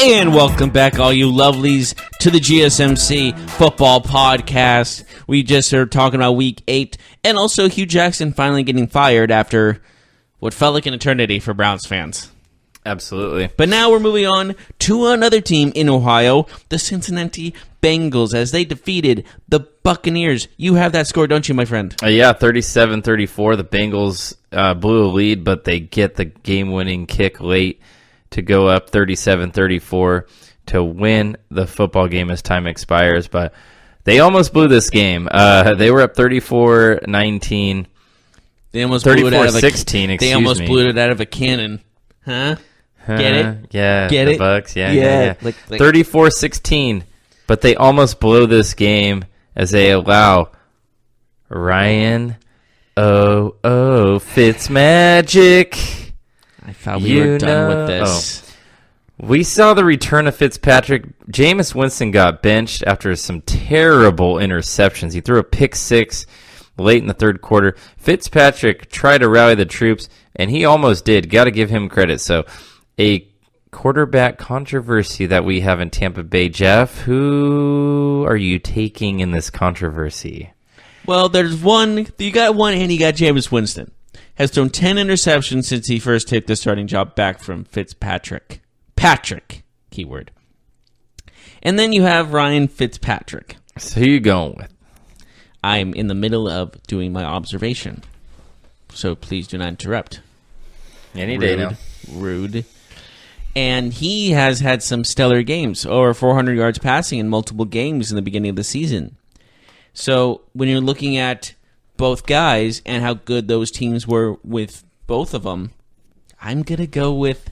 And welcome back, all you lovelies, to the GSMC Football Podcast. We just are talking about Week 8, and also Hugh Jackson finally getting fired after what felt like an eternity for Browns fans. Absolutely. But now we're moving on to another team in Ohio, the Cincinnati Bengals, as they defeated the Buccaneers. You have that score, don't you, my friend? Yeah, 37-34. The Bengals blew a lead, but they get the game-winning kick late to go up 37-34 to win the football game as time expires. But they almost blew this game. They were up 34-19. They almost blew it out of 34-16, They almost blew it out of a cannon. Huh? Get it? Yeah. Get the it? Bucks. Yeah. Like 34-16. But they almost blow this game as they allow Ryan Fitzmagic. I thought we were done with this. We saw the return of Fitzpatrick. Jameis Winston got benched after some terrible interceptions. He threw a pick six late in the third quarter. Fitzpatrick tried to rally the troops, and he almost did. Got to give him credit. So, a quarterback controversy that we have in Tampa Bay. Jeff, who are you taking in this controversy? Well, there's one. You got one, and you got Jameis Winston. Has thrown 10 interceptions since he first took the starting job back from Fitzpatrick. Patrick, keyword. And then you have Ryan Fitzpatrick. So who are you going with? I'm in the middle of doing my observation, so please do not interrupt. Any day now. Rude. And he has had some stellar games, over 400 yards passing in multiple games in the beginning of the season. So when you're looking at both guys and how good those teams were with both of them, I'm going to go with,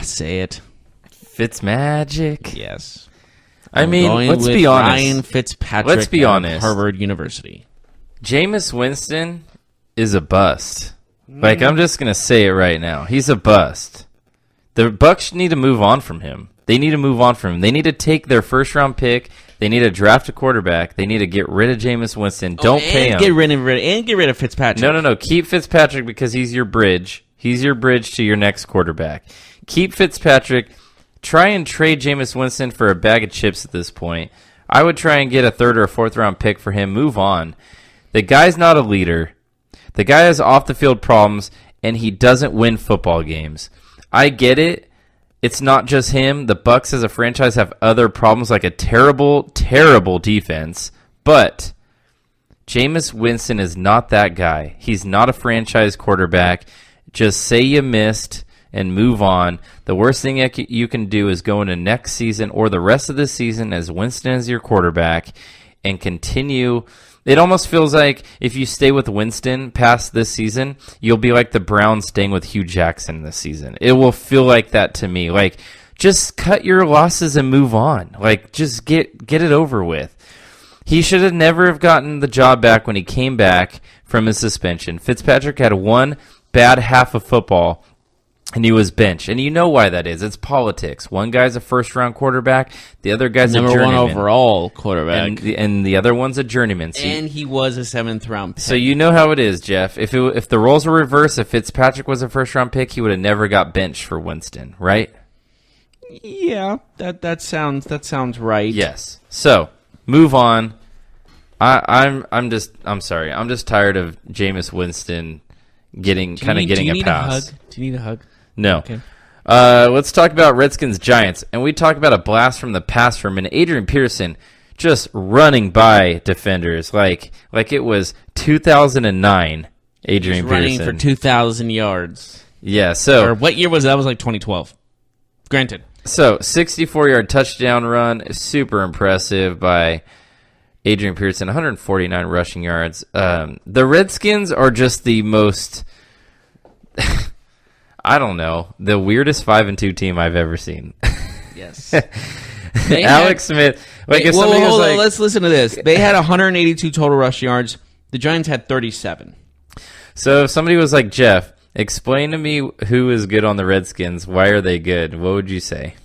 say it, Fitzmagic. Yes. I mean, let's be honest. Ryan Fitzpatrick. Let's be honest. Harvard University. Jameis Winston is a bust. Like, I'm just going to say it right now. He's a bust. The Bucs need to move on from him. They need to move on from him. They need to take their first-round pick. They need to draft a quarterback. They need to get rid of Jameis Winston. Don't pay him. Get rid of Fitzpatrick. No. Keep Fitzpatrick because he's your bridge. He's your bridge to your next quarterback. Keep Fitzpatrick. Try and trade Jameis Winston for a bag of chips at this point. I would try and get a third or a fourth-round pick for him. Move on. The guy's not a leader. The guy has off-the-field problems, and he doesn't win football games. I get it. It's not just him. The Bucs as a franchise have other problems like a terrible, terrible defense. But Jameis Winston is not that guy. He's not a franchise quarterback. Just say you missed and move on. The worst thing you can do is go into next season or the rest of the season as Winston as your quarterback and continue. It almost feels like if you stay with Winston past this season, you'll be like the Browns staying with Hugh Jackson this season. It will feel like that to me. Like, just cut your losses and move on. Like, just get it over with. He should have never have gotten the job back when he came back from his suspension. Fitzpatrick had one bad half of football, and he was benched. And you know why that is. It's politics. One guy's a first-round quarterback. The other guy's a journeyman. Number one overall quarterback. And the other one's a journeyman. And he was a seventh-round pick. So you know how it is, Jeff. If the roles were reversed, if Fitzpatrick was a first-round pick, he would have never got benched for Winston, right? Yeah, that sounds right. Yes. So move on. I'm just tired of Jameis Winston getting a pass. Do you need a hug? No. Okay. Let's talk about Redskins Giants, and we talk about a blast from the past from an Adrian Peterson just running by defenders like it was 2009. Adrian Peterson running for 2,000 yards. Yeah. So or what year was that? That was like 2012. Granted. So 64-yard touchdown run, super impressive by Adrian Peterson. 149 rushing yards. The Redskins are just the most. I don't know, the weirdest 5-2 team I've ever seen. Yes. Alex Smith. Let's listen to this. They had 182 total rush yards. The Giants had 37. So if somebody was like, Jeff, explain to me who is good on the Redskins. Why are they good? What would you say?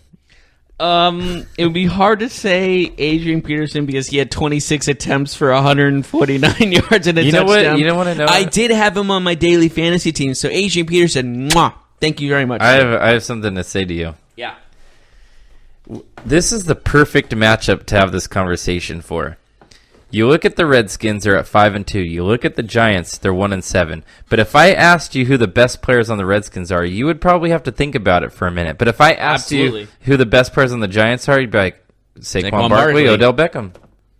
It would be hard to say Adrian Peterson because he had 26 attempts for 149 yards and a touchdown. You don't want to know? I did have him on my daily fantasy team. So Adrian Peterson, mwah, thank you very much. I have something to say to you. Yeah. This is the perfect matchup to have this conversation for. You look at the Redskins, they're at 5-2. You look at the Giants, they're 1-7. But if I asked you who the best players on the Redskins are, you would probably have to think about it for a minute. But if I asked you who the best players on the Giants are, you'd be like, Saquon Barkley, Odell Beckham.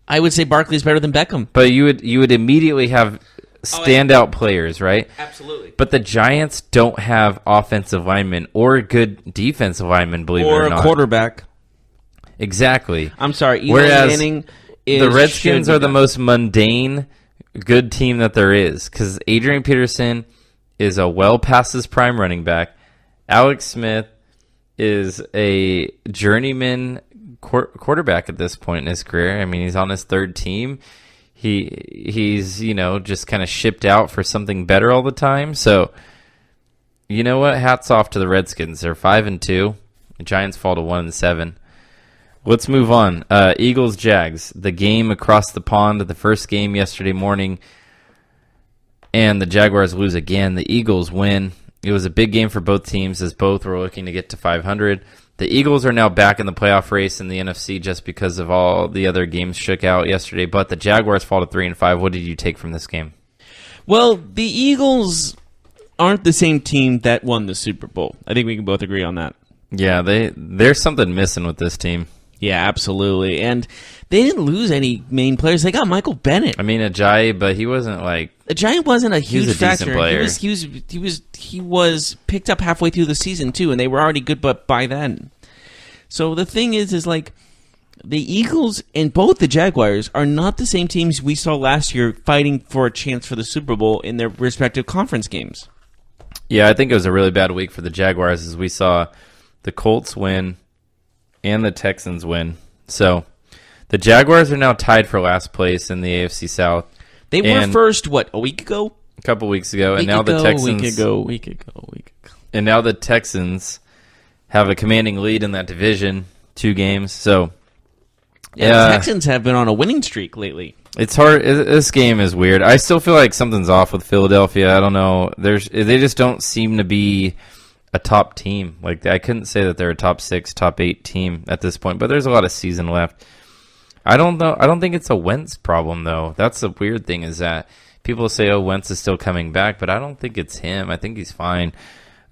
I would say Barkley's better than Beckham. But you would immediately have standout players, right? Absolutely. But the Giants don't have offensive linemen or good defensive linemen, believe it or not. Or a quarterback. Exactly. I'm sorry. Whereas the Redskins are the most mundane good team that there is because Adrian Peterson is a well past his prime running back. Alex Smith is a journeyman quarterback at this point in his career. I mean, he's on his third team. He's just kind of shipped out for something better all the time. So, you know what? Hats off to the Redskins. They're 5-2. The Giants fall to 1-7. Let's move on. Eagles-Jags, the game across the pond, the first game yesterday morning, and the Jaguars lose again. The Eagles win. It was a big game for both teams as both were looking to get to 500. The Eagles are now back in the playoff race in the NFC just because of all the other games shook out yesterday, but the Jaguars fall to 3-5. What did you take from this game? Well, the Eagles aren't the same team that won the Super Bowl. I think we can both agree on that. Yeah, there's something missing with this team. Yeah, absolutely. And they didn't lose any main players. They got Michael Bennett. I mean, Ajayi, but he wasn't like... Ajayi wasn't a huge factor. Decent player. He was picked up halfway through the season, too, and they were already good but by then. So the thing is like, the Eagles and both the Jaguars are not the same teams we saw last year fighting for a chance for the Super Bowl in their respective conference games. Yeah, I think it was a really bad week for the Jaguars as we saw the Colts win and the Texans win. So the Jaguars are now tied for last place in the AFC South. They were first, a week ago? A couple weeks ago. And now the Texans... A week ago. And now the Texans have a commanding lead in that division, 2 games. So the Texans have been on a winning streak lately. It's hard. This game is weird. I still feel like something's off with Philadelphia. I don't know. They just don't seem to be a top team. Like, I couldn't say that they're a top 6, top 8 team at this point, but there's a lot of season left. I don't know. I don't think it's a Wentz problem, though. That's the weird thing is that people say, oh, Wentz is still coming back, but I don't think it's him. I think he's fine.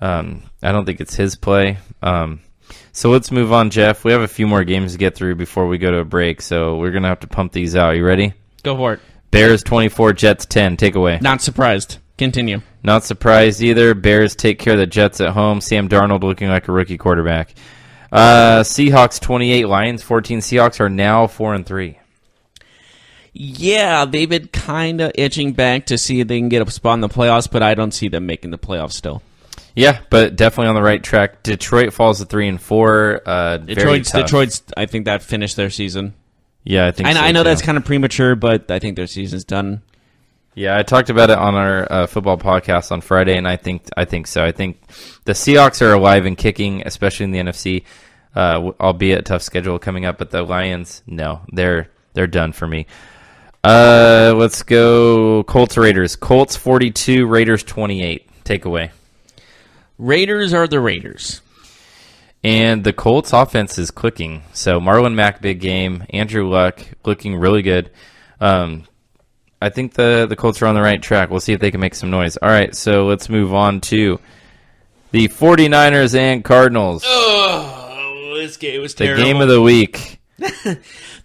I don't think it's his play. So let's move on, Jeff. We have a few more games to get through before we go to a break, so we're going to have to pump these out. You ready? Go for it. Bears 24, Jets 10. Take away. Not surprised. Continue. Not surprised either. Bears take care of the Jets at home. Sam Darnold looking like a rookie quarterback. Seahawks 28, Lions 14. Seahawks are now 4-3. Yeah, they've been kind of itching back to see if they can get a spot in the playoffs, but I don't see them making the playoffs still. Yeah, but definitely on the right track. Detroit falls to 3-4. Detroit's. I think that finished their season. Yeah, I think. I know that's kind of premature, but I think their season's done. Yeah, I talked about it on our football podcast on Friday, and I think so. I think the Seahawks are alive and kicking, especially in the NFC, albeit a tough schedule coming up. But the Lions, no, they're done for me. Let's go Colts Raiders. Colts 42, Raiders 28. Take away. Raiders are the Raiders. And the Colts offense is clicking. So Marlon Mack, big game. Andrew Luck looking really good. I think the Colts are on the right track. We'll see if they can make some noise. All right, so let's move on to the 49ers and Cardinals. Oh, this game was terrible. The game of the week.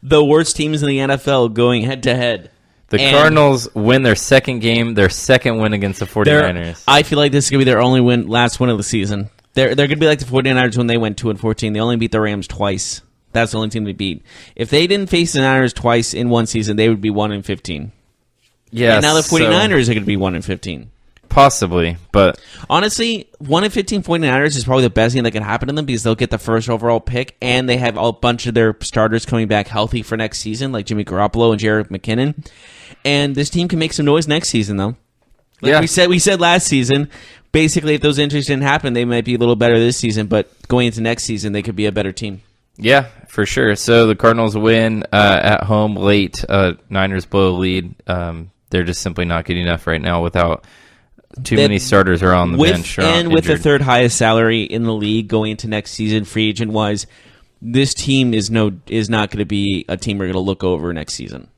The worst teams in the NFL going head-to-head. The Cardinals win their second game, their second win against the 49ers. I feel like this is going to be their only last win of the season. They're going to be like the 49ers when they went 2-14. They only beat the Rams twice. That's the only team they beat. If they didn't face the Niners twice in one season, they would be 1-15. Yes, and now the 49ers are going to be 1-15. Possibly, but honestly, 1-15 49ers is probably the best thing that can happen to them because they'll get the first overall pick, and they have a bunch of their starters coming back healthy for next season, like Jimmy Garoppolo and Jerick McKinnon. And this team can make some noise next season, though. We said last season, basically, if those injuries didn't happen, they might be a little better this season, but going into next season, they could be a better team. Yeah, for sure. So the Cardinals win at home late. Niners blow a lead. They're just simply not good enough right now without too many starters are on the bench. And with the third highest salary in the league going into next season, free agent-wise, this team is not going to be a team we're going to look over next season.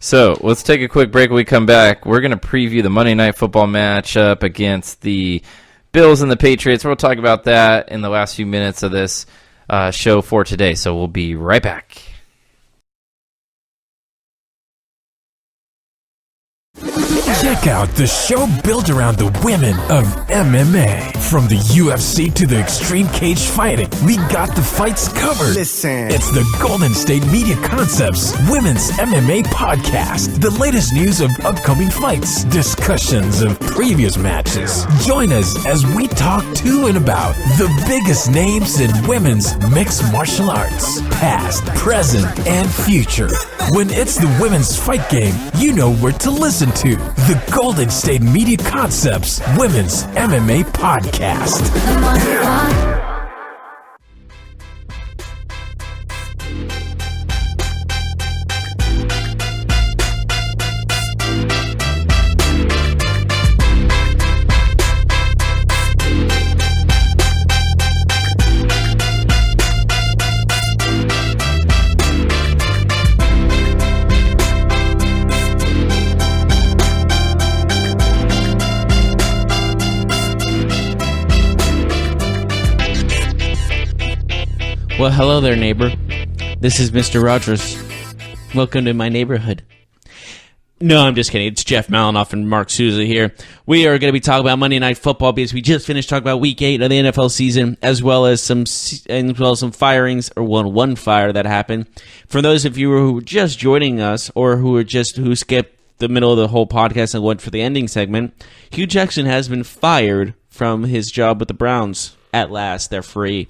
So let's take a quick break. When we come back, we're going to preview the Monday Night Football matchup against the Bills and the Patriots. We'll talk about that in the last few minutes of this show for today. So we'll be right back. Check out the show built around the women of MMA. From the UFC to the extreme cage fighting, we got the fights covered. Listen. It's the Golden State Media Concepts Women's MMA Podcast. The latest news of upcoming fights, discussions of previous matches. Join us as we talk to and about the biggest names in women's mixed martial arts, past, present, and future. When it's the women's fight game, you know where to listen to. The Golden State Media Concepts Women's MMA Podcast. Well, hello there, neighbor. This is Mr. Rogers. Welcome to my neighborhood. No, I'm just kidding. It's Jeff Malinoff and Marc Souza here. We are going to be talking about Monday Night Football because we just finished talking about Week 8 of the NFL season, as well as some firings, or one fire that happened. For those of you who were just joining us, or who skipped the middle of the whole podcast and went for the ending segment, Hugh Jackson has been fired from his job with the Browns. At last, they're free.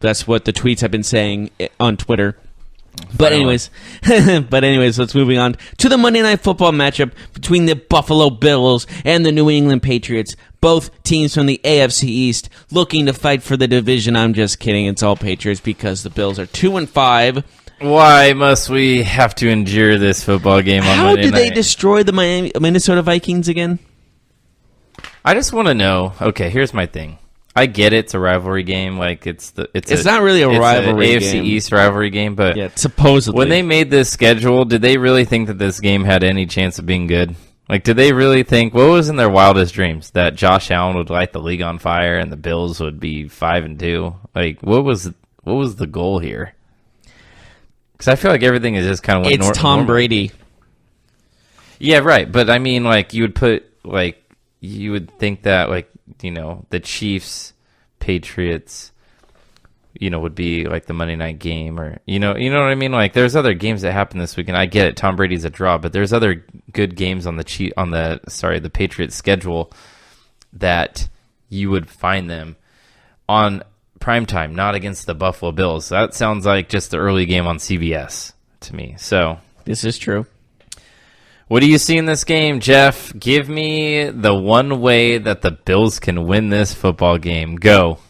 That's what the tweets have been saying on Twitter. But anyways, let's moving on to the Monday Night Football matchup between the Buffalo Bills and the New England Patriots. Both teams from the AFC East looking to fight for the division. I'm just kidding. It's all Patriots because the Bills are 2-5. Why must we have to endure this football game on Monday night? How did they destroy the Minnesota Vikings again? I just want to know. Okay, here's my thing. I get it, it's a rivalry game. Like it's not really a rivalry game. It's an AFC East rivalry game, but yeah, supposedly. When they made this schedule, did they really think that this game had any chance of being good? Like, did they really think, what was in their wildest dreams? That Josh Allen would light the league on fire and the Bills would be 5-2? Like, what was the goal here? Because I feel like everything is just kind of it's Tom Brady. Yeah, right. But I mean, like, you would think that, like, you know, the Chiefs, Patriots, you know, would be like the Monday night game, or you know what I mean. Like, there's other games that happen this weekend. I get it, Tom Brady's a draw, but there's other good games on the Patriots schedule that you would find them on primetime, not against the Buffalo Bills. That sounds like just the early game on CBS to me. So this is true. What do you see in this game, Jeff? Give me the one way that the Bills can win this football game. Go.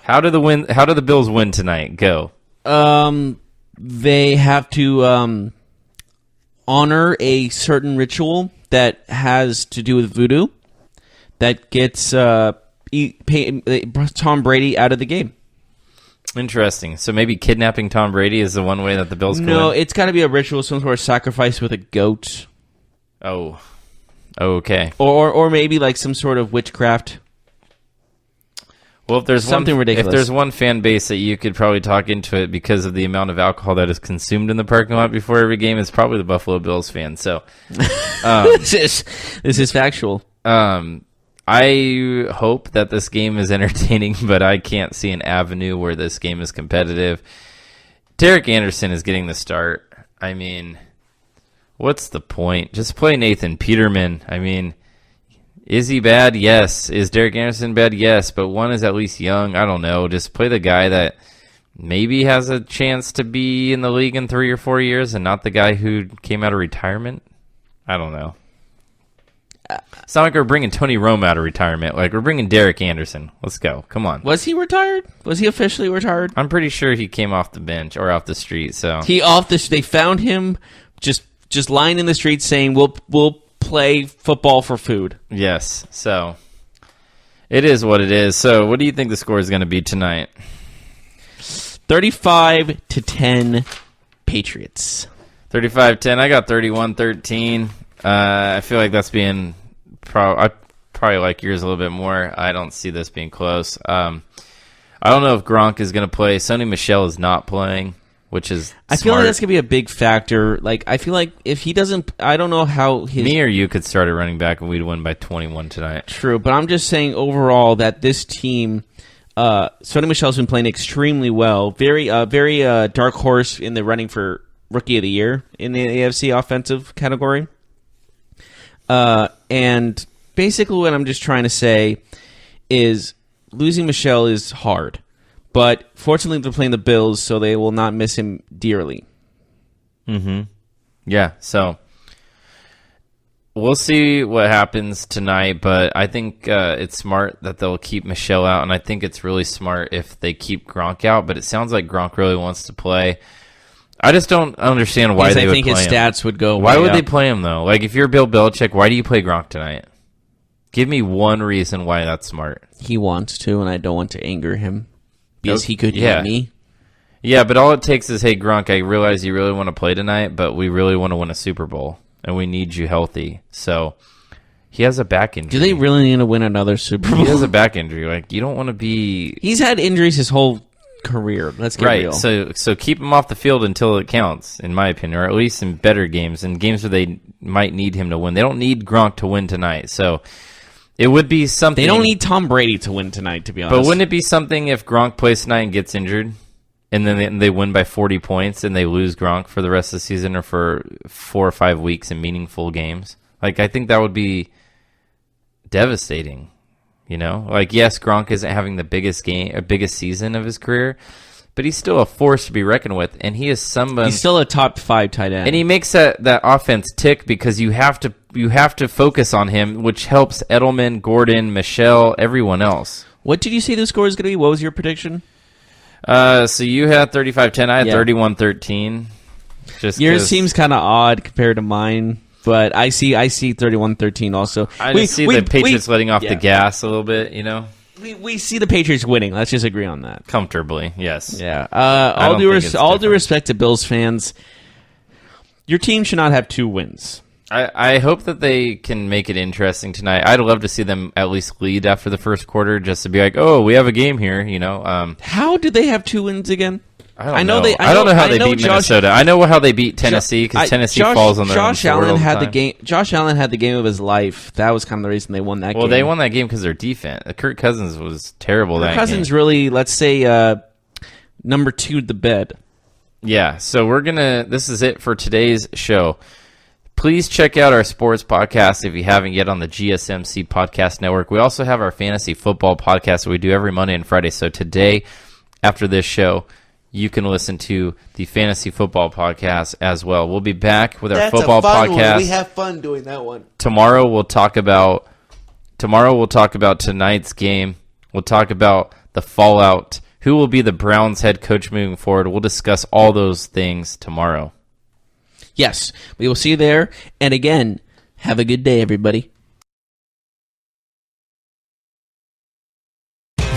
How do the Bills win tonight? Go. They have to honor a certain ritual that has to do with voodoo that gets Tom Brady out of the game. Interesting. So maybe kidnapping Tom Brady is the one way that the Bills can No, win? it's got to be a ritual, some sort of sacrifice with a goat. Oh. Okay. Or maybe like some sort of witchcraft. Well, if there's Something ridiculous. If there's one fan base that you could probably talk into it because of the amount of alcohol that is consumed in the parking lot before every game, it's probably the Buffalo Bills fans. So This is factual. I hope that this game is entertaining, but I can't see an avenue where this game is competitive. Derek Anderson is getting the start. I mean, what's the point? Just play Nathan Peterman. I mean, is he bad? Yes. Is Derek Anderson bad? Yes. But one is at least young. I don't know. Just play the guy that maybe has a chance to be in the league in 3 or 4 years and not the guy who came out of retirement. I don't know. It's not like we're bringing Tony Romo out of retirement. Like, we're bringing Derek Anderson. Let's go. Come on. Was he retired? Was he officially retired? I'm pretty sure he came off the bench or off the street. So They found him just lying in the street saying, "We'll play football for food." yes. So it is what it is. So what do you think the score is going to be tonight? 35-10 Patriots. 35-10. I got 31-13. I feel like that's being I probably like yours a little bit more. I don't see this being close. I don't know if Gronk is going to play. Sonny Michel is not playing, which is I feel like smart. that's going to be a big factor. Like, I feel like if he doesn't, I don't know how his... Me or you could start a running back and we'd win by 21 tonight. True, but I'm just saying overall that this team, Sonny Michel's been playing extremely well. Very dark horse in the running for Rookie of the Year in the AFC offensive category. And basically what I'm just trying to say is losing Michel is hard. But fortunately they're playing the Bills, so they will not miss him dearly. Mm-hmm. Yeah, so we'll see what happens tonight, but I think it's smart that they'll keep Michel out, and I think it's really smart if they keep Gronk out, but it sounds like Gronk really wants to play. I just don't understand why they would play him. I think his stats would go Why way would up. they play him, though? Like, if you're Bill Belichick, why do you play Gronk tonight? Give me one reason why that's smart. He wants to, and I don't want to anger him. Because he could Yeah. hit me. Yeah, but all it takes is, hey, Gronk, I realize you really want to play tonight, but we really want to win a Super Bowl, and we need you healthy. So he has a back injury. Do they really need to win another Super Bowl? He has a back injury. Like, you don't want to be... He's had injuries his whole career. Let's get real. So keep him off the field until it counts, in my opinion, or at least in better games, and games where they might need him to win. They don't need Gronk to win tonight, so... It would be something... They don't need Tom Brady to win tonight, to be honest. But wouldn't it be something if Gronk plays tonight and gets injured, and then they win by 40 points, and they lose Gronk for the rest of the season or for 4 or 5 weeks in meaningful games? Like, I think that would be devastating, you know? Like, yes, Gronk isn't having the biggest season of his career, but he's still a force to be reckoned with, and he is somebody... He's still a top 5 tight end. And he makes that offense tick because you have to focus on him, which helps Edelman, Gordon, Michel, everyone else. What did you say the score is going to be? What was your prediction? So you had 35-10. I had 31-13. Yours seems kind of odd compared to mine, but I see 31-13 also. I just see the Patriots letting off the gas a little bit, you know? We see the Patriots winning. Let's just agree on that. Comfortably, yes. Yeah. All due respect to Bills fans, your team should not have 2 wins. I hope that they can make it interesting tonight. I'd love to see them at least lead after the first quarter, just to be like, "Oh, we have a game here," you know. How did they have 2 wins again? I don't know how they beat Minnesota. I know how they beat Tennessee because Tennessee falls on their own sword all the time. Josh Allen had the game of his life. That was kind of the reason they won that game. Well, they won that game because their defense. Kirk Cousins was terrible that game. Kirk Cousins really, let's say, number 2 the bed. Yeah, so this is it for today's show. Please check out our sports podcast if you haven't yet on the GSMC Podcast Network. We also have our fantasy football podcast that we do every Monday and Friday. So today, after this show, you can listen to the fantasy football podcast as well. We'll be back with our football podcast. One. We have fun doing that one. Tomorrow we'll talk about tonight's game. We'll talk about the fallout. Who will be the Browns head coach moving forward? We'll discuss all those things tomorrow. Yes, we will see you there. And again, have a good day, everybody.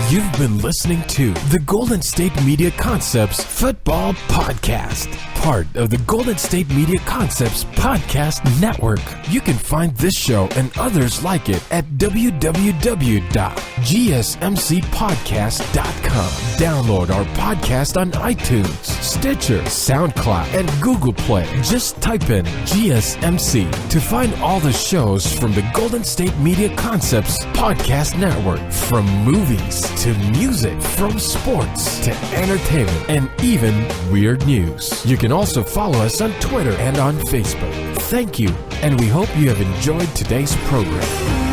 You've been listening to the Golden State Media Concepts Football Podcast, part of the Golden State Media Concepts Podcast Network. You can find this show and others like it at www.gsmcpodcast.com. Download our podcast on iTunes, Stitcher, SoundCloud, and Google Play. Just type in GSMC to find all the shows from the Golden State Media Concepts Podcast Network. From movies to music, from sports to entertainment, and even weird news. You can also follow us on Twitter and on Facebook. Thank you, and we hope you have enjoyed today's program.